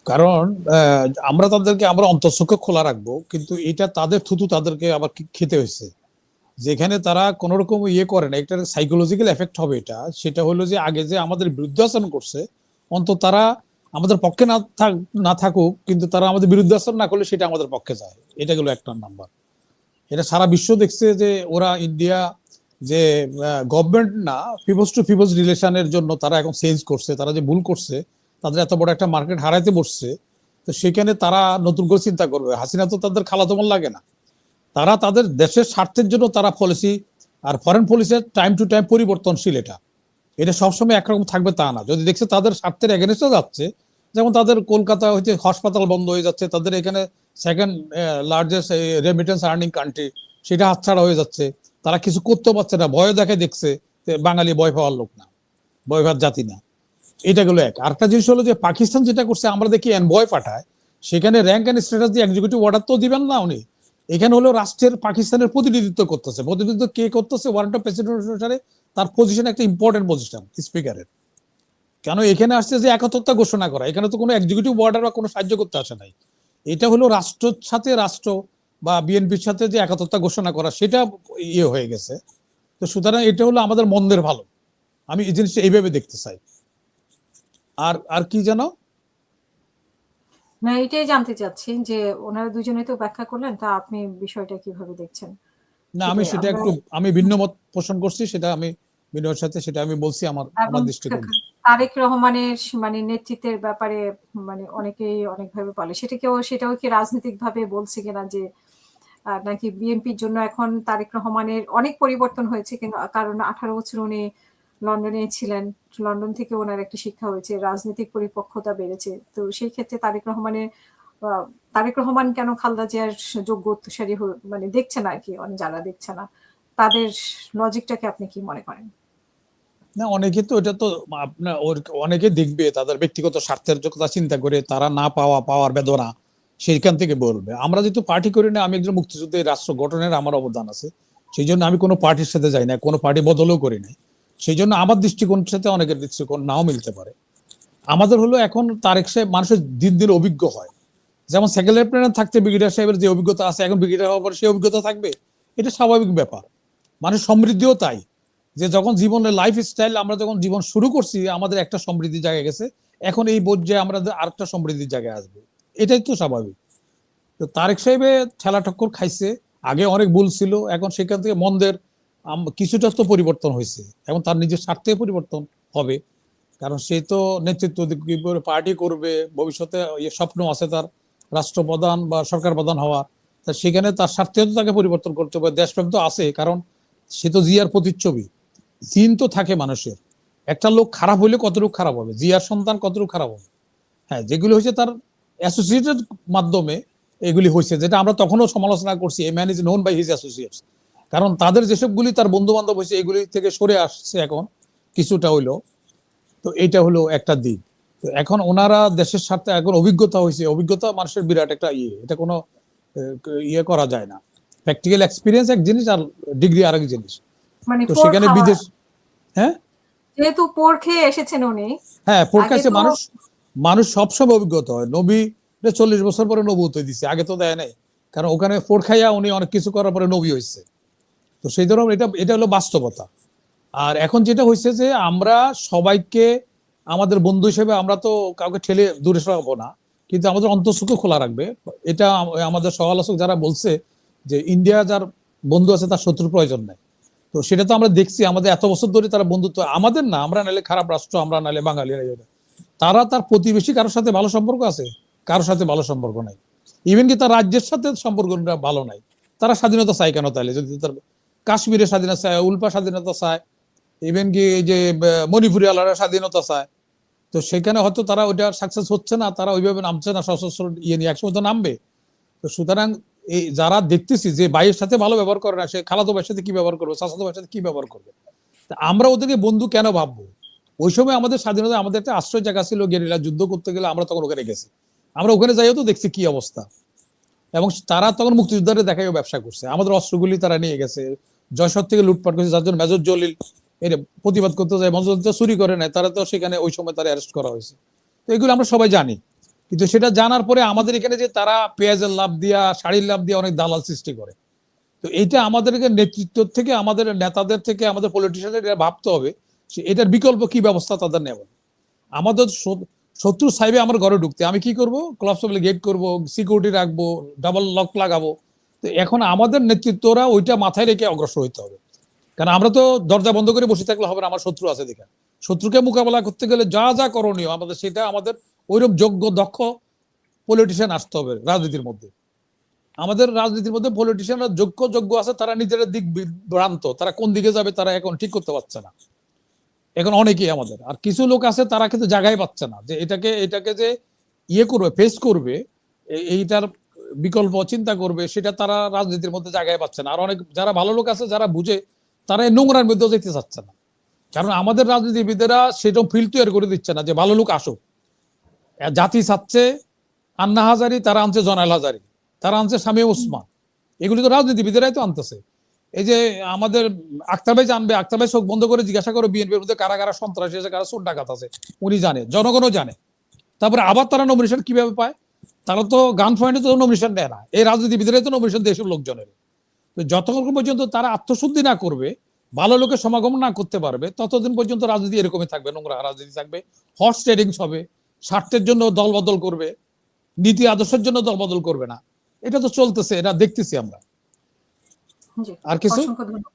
কারণ আমরা অন্তঃচক্ষু খোলা রাখবো, কিন্তু এটা তাদের থুতু তাদেরকে আবার খেতে হয়েছে। যেখানে তারা কোন রকম ইয়ে করে না, একটা সাইকোলজিক্যাল এফেক্ট হবে এটা। সেটা হলো যে আগে যে আমাদের বিরুদ্ধে আচরণ করছে, অন্তত তারা আমাদের পক্ষে না থাকুক, কিন্তু তারা আমাদের বিরুদ্ধে আচরণ না করলে সেটা আমাদের পক্ষে যায়। এটা গেলো একটা নাম্বার। এটা সারা বিশ্ব দেখছে যে ওরা ইন্ডিয়া যে গভর্নমেন্ট না, পিপলস টু পিপলস রিলেশনের জন্য তারা এখন চেঞ্জ করছে, তারা যে ভুল করছে, তাদের এত বড় একটা মার্কেট হারাইতে বসছে, তো সেখানে তারা নতুন করে চিন্তা করবে। হাসিনা তো তাদের খালাতো বোন লাগে না, তারা তাদের দেশের স্বার্থের জন্য তারা পলিসি আর ফরেন পলিসির টাইম টু টাইম পরিবর্তনশীল। এটা এটা সবসময় একরকম থাকবে তা না। যদি দেখছে তাদের স্বার্থের এগেনস্টে যাচ্ছে, যেমন তাদের কলকাতা হইতে হাসপাতাল বন্ধ হয়ে যাচ্ছে, তাদের এখানে second largest remittance earning country, সেটা হাতছাড়া হয়ে যাচ্ছে, তারা কিছু করতে পারছে না, ভয় দেখে দেখছে। বাঙালি ভয় পাওয়ার লোক না, ভয় পাওয়ার জাতি না। এটা গেলো এক। আরেকটা জিনিস হলো যে পাকিস্তান যেটা করছে, আমরা দেখি এনভয় পাঠায়, সেখানে র্যাঙ্ক এন্ড স্ট্যাটাস দিয়ে এক্সিকিউটিভ অর্ডার তো দিবেন না উনি। এখানে হলো রাষ্ট্রের পাকিস্তানের প্রতিনিধিত্ব করতেছে। প্রতিনিধিত্ব কে করতেছে? ওয়ারেন্ট অফ প্রেসিডেন্ট অনুসারে তার পজিশন একটা ইম্পর্টেন্ট পজিশন, স্পিকারের। কেন এখানে আসছে যে একাত্মতা ঘোষণা করা, এখানে তো কোনো এক্সিকিউটিভ অর্ডার বা কোনো সাহায্য করতে আসে নাই। এটা হলো রাষ্ট্রের সাথে রাষ্ট্র বা বিএনপির সাথে যে একাত্মতা ঘোষণা করা, সেটা ইয়ে হয়ে গেছে। তো সুতরাং এটা হলো আমাদের মন্দের ভালো। আমি এই জিনিসটা এইভাবে দেখতে চাই। আর আর কি জানো, না এটাই জানতে চাচ্ছি যে ওনারা দুজনে তো ব্যাখ্যা করলেন, তা আপনি বিষয়টা কিভাবে দেখছেন? না আমি সেটা একটু আমি ভিন্ন মত পোষণ করছি, সেটা আমি বিনয়ের সাথে সেটা আমি বলছি আমার আমার দৃষ্টিকোণ। তারেক রহমানের মানে নেতৃত্বের ব্যাপারে মানে অনেকেই অনেকভাবে বলে, সেটাও কি রাজনৈতিক ভাবে বলছে কিনা যে নাকি বিএনপির জন্য এখন তারেক রহমানের অনেক পরিবর্তন হয়েছে, কিন্তু কারণ 18 বছর উনি লন্ডনে ছিলেন, লন্ডন থেকে ওনার একটা শিক্ষা হয়েছে, রাজনৈতিক পরিপক্কতা বেড়েছে। তো সেই ক্ষেত্রে তারেক রহমান কেন খালেদা জিয়ার যোগ্য উত্তরসূরি মানে দেখছে না আর কি, যারা দেখছে না তাদের লজিকটাকে আপনি কি মনে করেন? না অনেকে তো এটা তো আপনার অনেকে দেখবে তাদের ব্যক্তিগত স্বার্থের কথা চিন্তা করে, তারা না পাওয়ার বেদনা সেইখান থেকে বলবে। আমরা যেহেতু পার্টি করি না, আমি একজন মুক্তিযুদ্ধের রাষ্ট্র গঠনের আমার অবদান আছে, সেই জন্য আমি কোনো পার্টির সাথে যাই না, কোনো পার্টি বদলও করি নাই। সেই জন্য আমার দৃষ্টিকোণের সাথে অনেকের দৃষ্টিকোণ নাও মিলতে পারে। আমাদের হলো এখন তারেক সাহেব মানুষের দিন দিন অভিজ্ঞ হয়। যেমন সেকেন্ড লেফটেন্যান্ট থাকতে ব্রিগেডিয়ার সাহেবের যে অভিজ্ঞতা আছে, এখন ব্রিগেডিয়ার হওয়ার পরে সেই অভিজ্ঞতা থাকবে, এটা স্বাভাবিক ব্যাপার। মানুষ সমৃদ্ধিও তাই, যে যখন জীবনের লাইফ স্টাইল আমরা যখন জীবন শুরু করছি, আমাদের একটা সমৃদ্ধি জায়গায় গেছে, এখন এই পর্যায়ে আমরা আরেকটা সমৃদ্ধির জায়গায় আসবে, এটাই তো স্বাভাবিক। তো তারেক সাহেবে ঠেলা টক্কর খাইছে, আগে অনেক ভুল ছিল, এখন সেখান থেকে মন্দের কিছুটা তো পরিবর্তন হয়েছে, এবং তার নিজের স্বার্থে পরিবর্তন হবে। কারণ সে তো নেতৃত্ব পার্টি করবে, ভবিষ্যতে স্বপ্ন আছে তার রাষ্ট্রপ্রধান বা সরকার প্রধান হওয়া। তা সেখানে তার স্বার্থে তো তাকে পরিবর্তন করতে হবে। দেশপ্রেম তো আছে, কারণ সে তো জিয়ার প্রতিচ্ছবি। জিন তো থাকে মানুষের, একটা লোক খারাপ হইলে কতটুকু খারাপ হবে, জিয়ার সন্তান কতটুকু খারাপ হবে। হ্যাঁ, যেগুলি হয়েছে তার অ্যাসোসিয়েটেড মাধ্যমে এগুলি হয়েছে, যেটা আমরা তখনও সমালোচনা করছি, a man is known by his associates. কারণ তাদের যেসবগুলি তার বন্ধু বান্ধব হয়েছে, এগুলি থেকে সরে আসছে এখন কিছুটা হইলো। তো এইটা হলো একটা দিক। তো এখন ওনারা দেশের স্বার্থে এখন অভিজ্ঞতা হয়েছে, অভিজ্ঞতা মানুষের বিরাট একটা এটা কোনো করা যায় না। প্র্যাকটিক্যাল এক্সপিরিয়েন্স এক জিনিস, আর ডিগ্রি আরেক জিনিস। মানে তো সেখানে বিদেশ, হ্যাঁ যেহেতু পোর খেয়ে এসেছেন উনি, হ্যাঁ পড়কাছে মানুষ, মানুষ সবসময় অভিজ্ঞতা হয়। নবী 40 বছর পরে নবুয়ত দিচ্ছে, আগে তো দেয় নাই। কারণ ওখানে ফোর খাইয়া উনি অনেক কিছু করার পরে নবী হয়েছে। তো সেই ধরনের এটা এটা হলো বাস্তবতা। আর এখন যেটা হয়েছে যে আমরা সবাইকে আমাদের বন্ধু হিসেবে, আমরা তো কাউকে ঠেলে দূরে সরাবো না, কিন্তু আমাদের অন্তঃস্থ খোলা রাখবে। এটা আমাদের সমালোচক যারা বলছে যে ইন্ডিয়া যার বন্ধু আছে তার শত্রুর প্রয়োজন নেই, তো সেটা তো আমরা দেখছি। আমাদের এত বছর ধরে তারা বন্ধুত্ব, আমাদের না, আমরা নাহলে খারাপ রাষ্ট্র, আমরা নাহলে বাঙালিরা, তারা তার প্রতিবেশী কারোর সাথে ভালো সম্পর্ক আছে, কারোর সাথে ভালো সম্পর্ক নাই। ইভেন কি তার রাজ্যের সাথে সম্পর্ক ভালো নাই। তারা স্বাধীনতা চায় কেন তাহলে? যদি তার কাশ্মীরের স্বাধীনতা চায়, উল্পা স্বাধীনতা চায়, ইভেন কি যে মণিপুরি আলাদা স্বাধীনতা চায়, তো সেখানে হয়তো তারা ওইটা সাকসেস হচ্ছে না, তারা ওইভাবে নামছে না সশস্ত্র নিয়ে, একসময় তো নামবে। তো সুতরাং এই যারা দেখতেছি যে ভাইয়ের সাথে ভালো ব্যবহার করে না, সে খালাতো ভাইয়ের সাথে কি ব্যবহার করবে, চাচাতো ভাইয়ের সাথে কি ব্যবহার করবে? আমরা ওদেরকে বন্ধু কেন ভাববো? ওই সময় আমাদের স্বাধীনতা, আমাদের একটা আশ্রয় জায়গা ছিল, গেরিলা যুদ্ধ করতে গেলে আমরা তখন ওখানে গেছি, আমরা ওখানে যাইও তো দেখছি কি অবস্থা। এবং তারা তখন মুক্তিযোদ্ধারে দেখাইও ব্যবসা করছে, আমাদের অস্ত্রগুলি তারা নিয়ে গেছে, যশোর থেকে লুটপাট করছে, যার জন্য মেজর জলিল এর প্রতিবাদ করতে যায়, মেজর চুরি করে নেয়, তারা তো সেখানে ওই সময় তারা অ্যারেস্ট করা হয়েছে। তো এগুলো আমরা সবাই জানি। কিন্তু সেটা জানার পরে আমাদের এখানে যে তারা পেঁয়াজের লাভ দিয়া, শাড়ির লাভ দিয়া অনেক দালাল সৃষ্টি করে। তো এইটা আমাদেরকে নেতৃত্ব থেকে, আমাদের নেতাদের থেকে, আমাদের পলিটিশিয়ানদের ভাবতে হবে এটার বিকল্প কি ব্যবস্থা তাদের নেব। আমাদের শত্রু সাইবে আমার ঘরে ঢুকতে আমি কি করব? ক্লাবসেবল গেট করব, সিকিউরিটি রাখবো, ডাবল লক লাগাবো। তো এখন আমাদের নেতৃত্বরা ওইটা মাথায় রেখে অগ্রসর হইতে হবে। কারণ আমরা তো দরজা বন্ধ করে বসে থাকলে হবে না, আমার শত্রু আছে দেখা। শত্রুকে মোকাবেলা করতে গেলে যা যা করণীয় আমাদের, সেটা আমাদের ওইরকম যোগ্য দক্ষ পলিটিশিয়ান আসতে হবে রাজনীতির মধ্যে। আমাদের রাজনীতির মধ্যে পলিটিশিয়ানরা যোগ্য আছে, তারা নিজের দিক ভ্রান্ত, তারা কোন দিকে যাবে তারা এখন ঠিক করতে পারছে না এখন অনেকেই আমাদের। আর কিছু লোক আছে তারা কিন্তু জায়গায় পাচ্ছে না যে এটাকে যে ইয়ে করবে, ফেস করবে, এইটার বিকল্প চিন্তা করবে, সেটা তারা রাজনীতির মধ্যে জায়গায় পাচ্ছে না। আর অনেক যারা ভালো লোক আছে, যারা বুঝে, তারা এই নোংরার মধ্যেও যেতে চাচ্ছে না। কারণ আমাদের রাজনীতিবিদেরা সেরকম ফিল্ড তৈরি করে দিচ্ছে না যে ভালো লোক আসুক। জাতি চাচ্ছে আন্না হাজারি, তারা আনছে জনাল হাজারি, তারা আনছে শামীম ওসমান, এগুলি তো রাজনীতিবিদেরাই তো আনতেছে। এই যে আমাদের আক্তার ভাই জানবে, আক্তার ভাই চোখ বন্ধ করে জিজ্ঞাসা করে বিএনপির মধ্যে কারা কারা সন্ত্রাসী আছে, কারা চোর ডাকাত আছে, উনি জানে, জনগণও জানে। তারপরে আবার তারা নমিনেশন কিভাবে পায়? তারা তো গান পয়েন্টে তো নমিনেশন দেয় না, এই রাজনীতিবিদেরাই তো নমিনেশন দেয় এসব লোকজনের। তো যতক্ষণ পর্যন্ত তারা আত্মশুদ্ধি না করবে, ভালো লোকের সমাগম না করতে পারবে, ততদিন পর্যন্ত রাজনীতি এরকমই থাকবে, নোংরা রাজনীতি থাকবে। হর্স ট্রেডিংস হবে, স্বার্থের জন্য দল বদল করবে, নীতি আদর্শের জন্য দল বদল করবে না। এটা তো চলতেছে, এটা দেখতেছি আমরা। জি, আর কিছু? অসংখ্য ধন্যবাদ।